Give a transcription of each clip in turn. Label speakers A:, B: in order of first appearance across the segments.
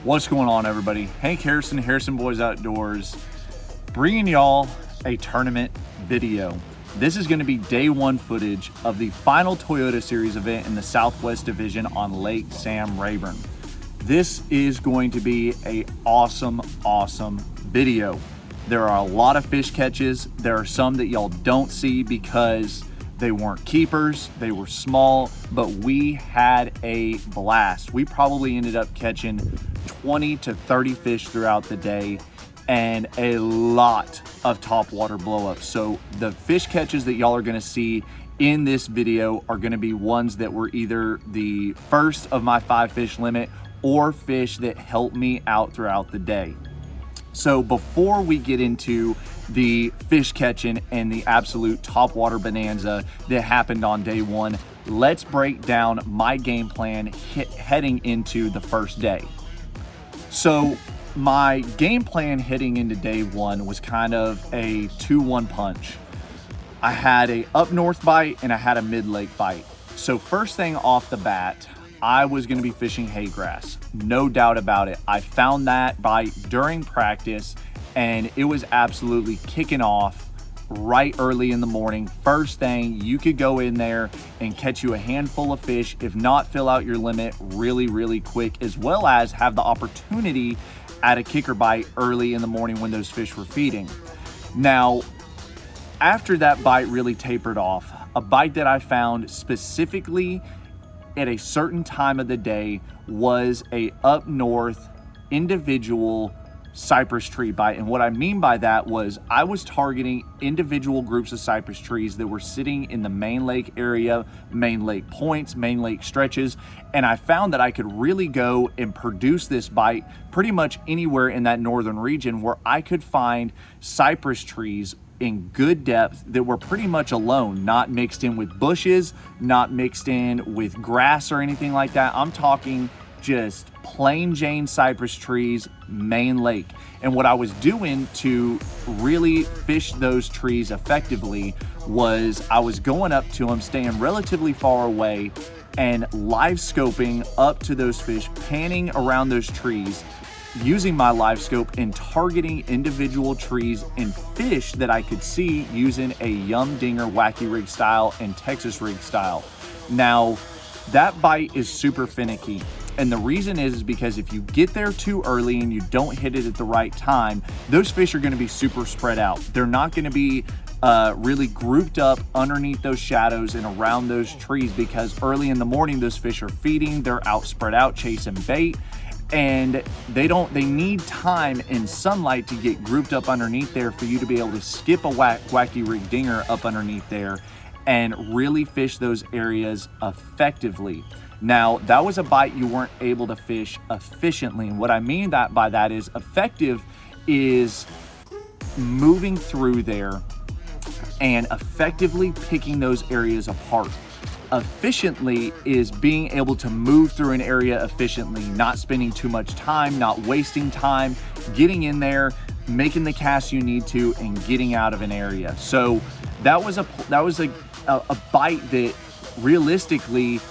A: What's going on, everybody? Hank Harrison, Harrison Boys Outdoors, bringing y'all a tournament video. This is going to be day one footage of the final Toyota Series event in the Southwest Division on Lake Sam Rayburn. This is going to be a awesome video. There are a lot of fish catches. There are some that y'all don't see because they weren't keepers, they were small, but we had a blast. We probably ended up catching 20 to 30 fish throughout the day and a lot of topwater blowups. So the fish catches that y'all are gonna see in this video are gonna be ones that were either the first of my 5 fish limit or fish that helped me out throughout the day. So before we get into the fish catching and the absolute topwater bonanza that happened on day one, let's break down my game plan heading into the first day. So my game plan heading into day one was kind of a 2-1 punch. I had a up north bite and I had a mid-lake bite. So first thing off the bat, I was going to be fishing hay grass, no doubt about it. I found that bite during practice and it was absolutely kicking off right early in the morning. First thing, you could go in there and catch you a handful of fish, if not fill out your limit really quick, as well as have the opportunity at a kicker bite early in the morning when those fish were feeding. Now, after that bite really tapered off, a bite that I found specifically at a certain time of the day was a up north individual cypress tree bite. And what I mean by that was I was targeting individual groups of cypress trees that were sitting in the main lake area, main lake points, main lake stretches, and I found that I could really go and produce this bite pretty much anywhere in that northern region where I could find cypress trees in good depth that were pretty much alone, not mixed in with bushes, not mixed in with grass or anything like that. I'm talking just plain Jane cypress trees, main lake. And what I was doing to really fish those trees effectively was I was going up to them, staying relatively far away and live scoping up to those fish, panning around those trees, using my live scope and targeting individual trees and fish that I could see using a Yum Dinger wacky rig style and Texas rig style. Now, that bite is super finicky. And the reason is because if you get there too early and you don't hit it at the right time, those fish are gonna be super spread out. They're not gonna be really grouped up underneath those shadows and around those trees, because early in the morning, those fish are feeding, they're out spread out chasing bait, and they need time in sunlight to get grouped up underneath there for you to be able to skip a wacky rig dinger up underneath there and really fish those areas effectively. Now, that was a bite you weren't able to fish efficiently. And what I mean by that is effective is moving through there and effectively picking those areas apart. Efficiently is being able to move through an area efficiently, not spending too much time, not wasting time, getting in there, making the cast you need to, and getting out of an area. So that was a bite that realistically,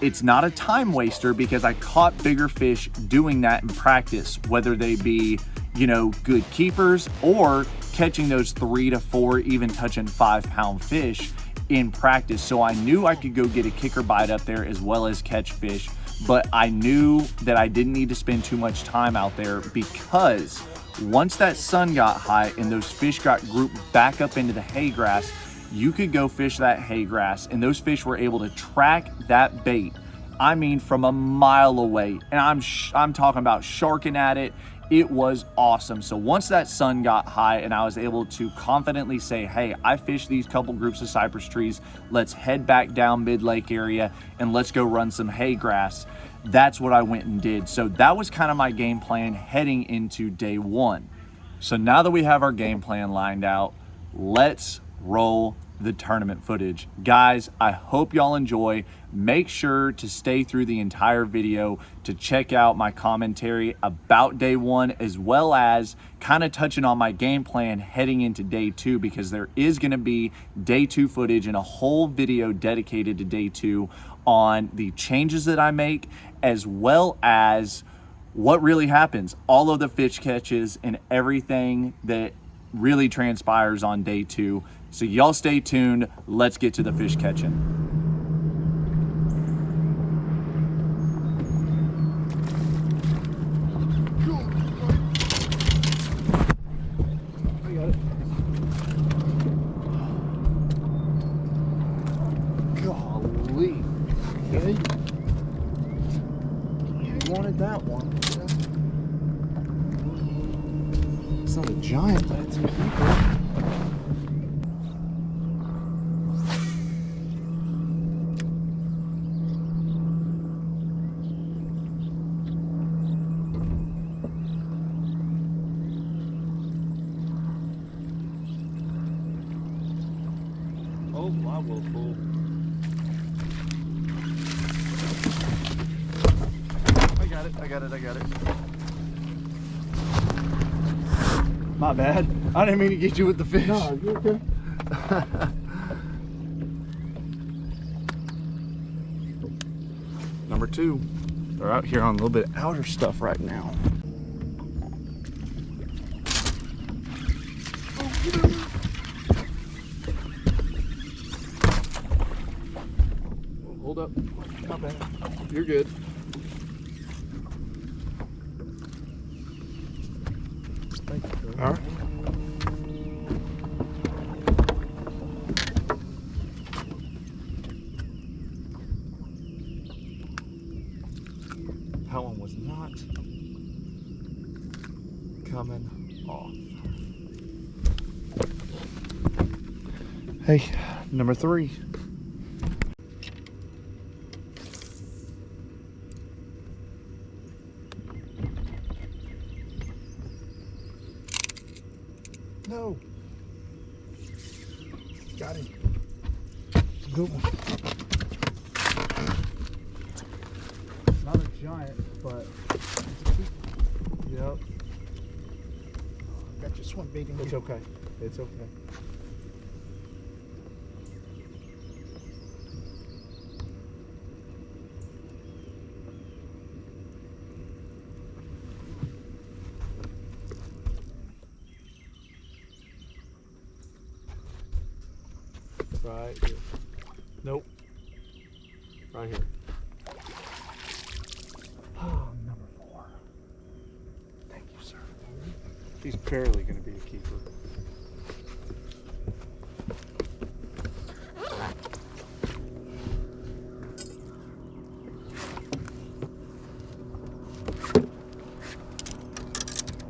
A: it's not a time waster because I caught bigger fish doing that in practice, whether they be, good keepers or catching those 3 to 4, even touching 5-pound fish in practice. So I knew I could go get a kicker bite up there as well as catch fish, but I knew that I didn't need to spend too much time out there, because once that sun got high and those fish got grouped back up into the hay grass, you could go fish that hay grass and those fish were able to track that bait, I mean, from a mile away. And I'm talking about sharking at it. It was awesome. So once that sun got high and I was able to confidently say, hey, I fished these couple groups of cypress trees, let's head back down mid-lake area and let's go run some hay grass, that's what I went and did. So that was kind of my game plan heading into day one. So now that we have our game plan lined out, let's roll the tournament footage. Guys, I hope y'all enjoy. Make sure to stay through the entire video to check out my commentary about day one, as well as kind of touching on my game plan heading into day two, because there is going to be day two footage and a whole video dedicated to day two on the changes that I make, as well as what really happens, all of the fish catches and everything that really transpires on day 2. So y'all stay tuned. Let's get to the fish catching. Golly. Okay. You wanted that one. It's not a giant, but it's a keeper.
B: Oh, I will pull.
A: I got it. My bad. I didn't mean to get you with the fish.
B: No, you okay?
A: Number 2. They're out here on a little bit outer stuff right now.
B: Hold up.
A: Not bad. You're good.
B: Thank you, sir.
A: All right. That one was not coming off. Hey, number 3.
B: No. Got him. Good one.
A: Not a giant, but yep.
B: Got your swim bait in
A: It's
B: here.
A: okay. It's okay. Right here. Nope. Right here. Oh, number 4. Thank you, sir. He's barely going to be a keeper.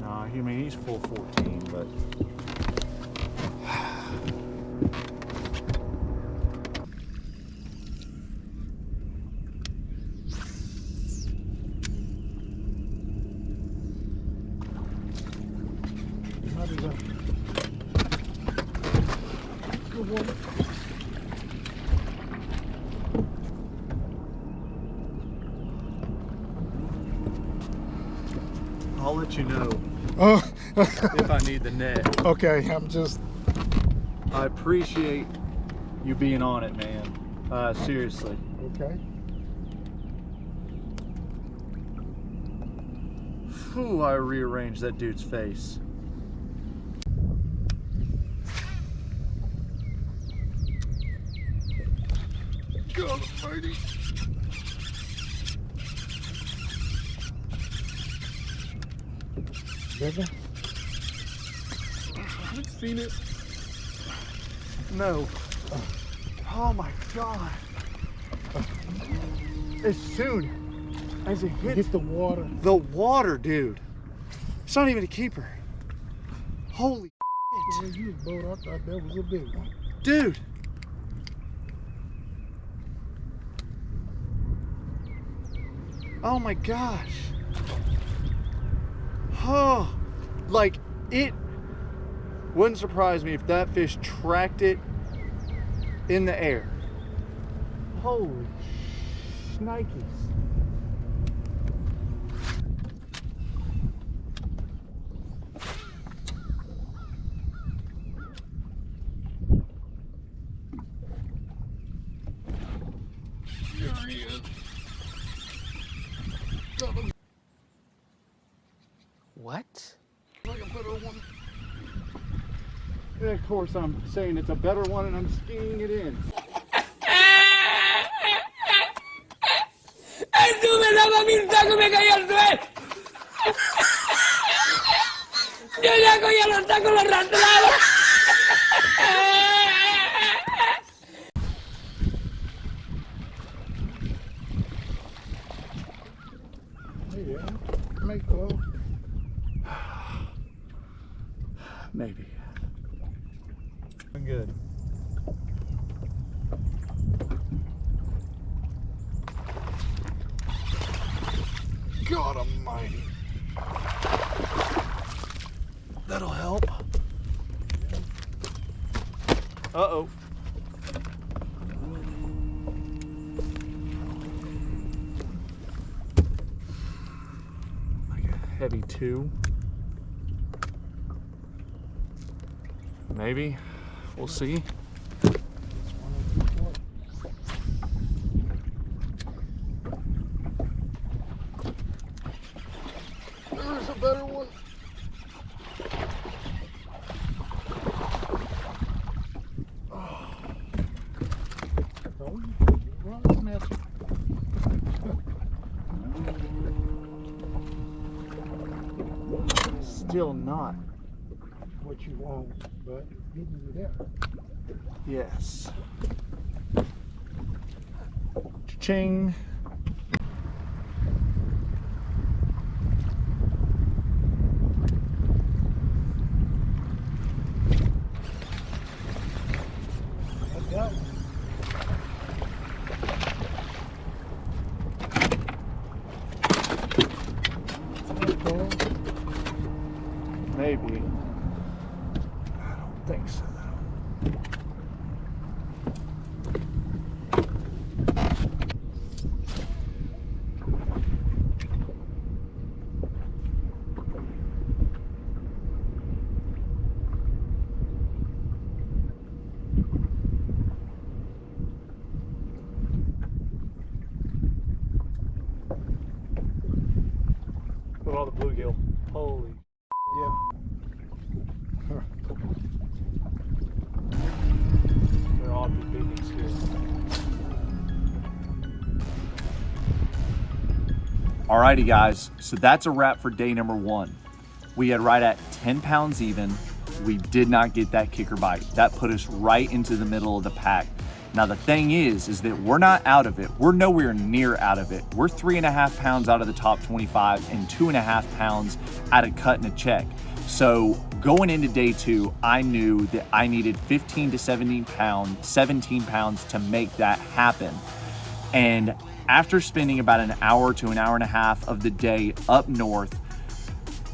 A: Nah, I mean, he's full 14, but...
B: Good one.
A: I'll let you know
B: Oh,
A: if I need the net.
B: okay. I'm just.
A: I appreciate you being on it, man. Seriously.
B: Okay.
A: Whew, I rearranged that dude's face.
B: God almighty. Bigger? I haven't seen it.
A: No. Oh my God. As soon as it hits
B: Hit the water.
A: the water, dude. It's not even a keeper. Holy
B: Yeah, you was bold. I thought that was a big one.
A: dude. Oh my gosh. Oh, like it wouldn't surprise me if that fish tracked it in the air. Holy shnikes.
B: Here he is.
A: of course I'm saying it's a better one and I'm skiing it in.
C: Estuve daba mi taco y me caí al suelo. Yo ya cogía los tacos, los arrastraba.
B: Yeah, make call.
A: Maybe. Good.
B: God almighty.
A: That'll help. Uh-oh. Like a heavy 2. Maybe. We'll see.
B: There's a better one.
A: Still not.
B: What you want, but getting you there.
A: Yes. Cha-ching.
B: I got one.
A: Maybe. I don't think so, though. Look at all the bluegill. Holy.
B: Yeah.
A: They're all big and scary. Alrighty guys, so that's a wrap for day number 1. We had right at 10 pounds even. We did not get that kicker bite. That put us right into the middle of the pack. Now the thing is that we're not out of it. We're nowhere near out of it. We're 3.5 pounds out of the top 25 and 2.5 pounds out of cut and a check. So going into day 2, I knew that I needed 15 to 17 pounds to make that happen. And after spending about an hour to an hour and a half of the day up north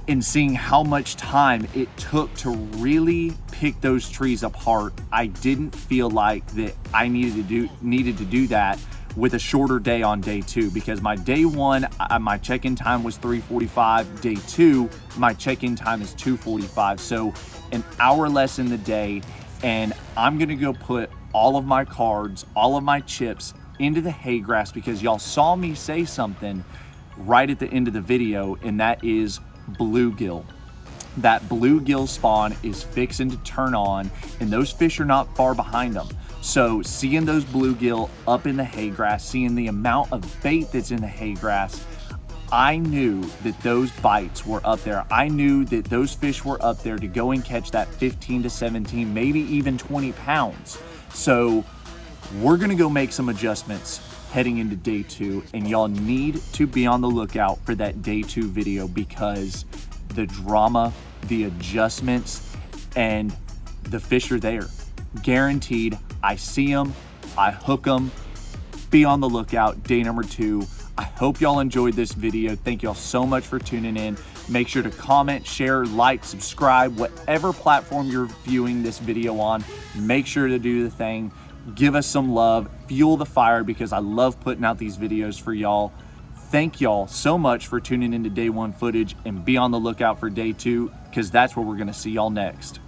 A: and seeing how much time it took to really pick those trees apart, I didn't feel like that I needed to do that with a shorter day on day 2, because my day 1, my check-in time was 3:45. Day 2, my check-in time is 2:45. So an hour less in the day, and I'm gonna go put all of my cards, all of my chips into the hay grass, because y'all saw me say something right at the end of the video, and that is bluegill. That bluegill spawn is fixing to turn on, and those fish are not far behind them. So seeing those bluegill up in the hay grass, seeing the amount of bait that's in the hay grass, I knew that those bites were up there. I knew that those fish were up there to go and catch that 15 to 17, maybe even 20 pounds. So we're gonna go make some adjustments heading into day 2, and y'all need to be on the lookout for that day 2 video, because the drama, the adjustments, and the fish are there. Guaranteed. I see them, I hook them. Be on the lookout, day number 2. I hope y'all enjoyed this video. Thank y'all so much for tuning in. Make sure to comment, share, like, subscribe, whatever platform you're viewing this video on. Make sure to do the thing. Give us some love, fuel the fire, because I love putting out these videos for y'all. Thank y'all so much for tuning into day 1 footage, and be on the lookout for day 2, because that's where we're gonna see y'all next.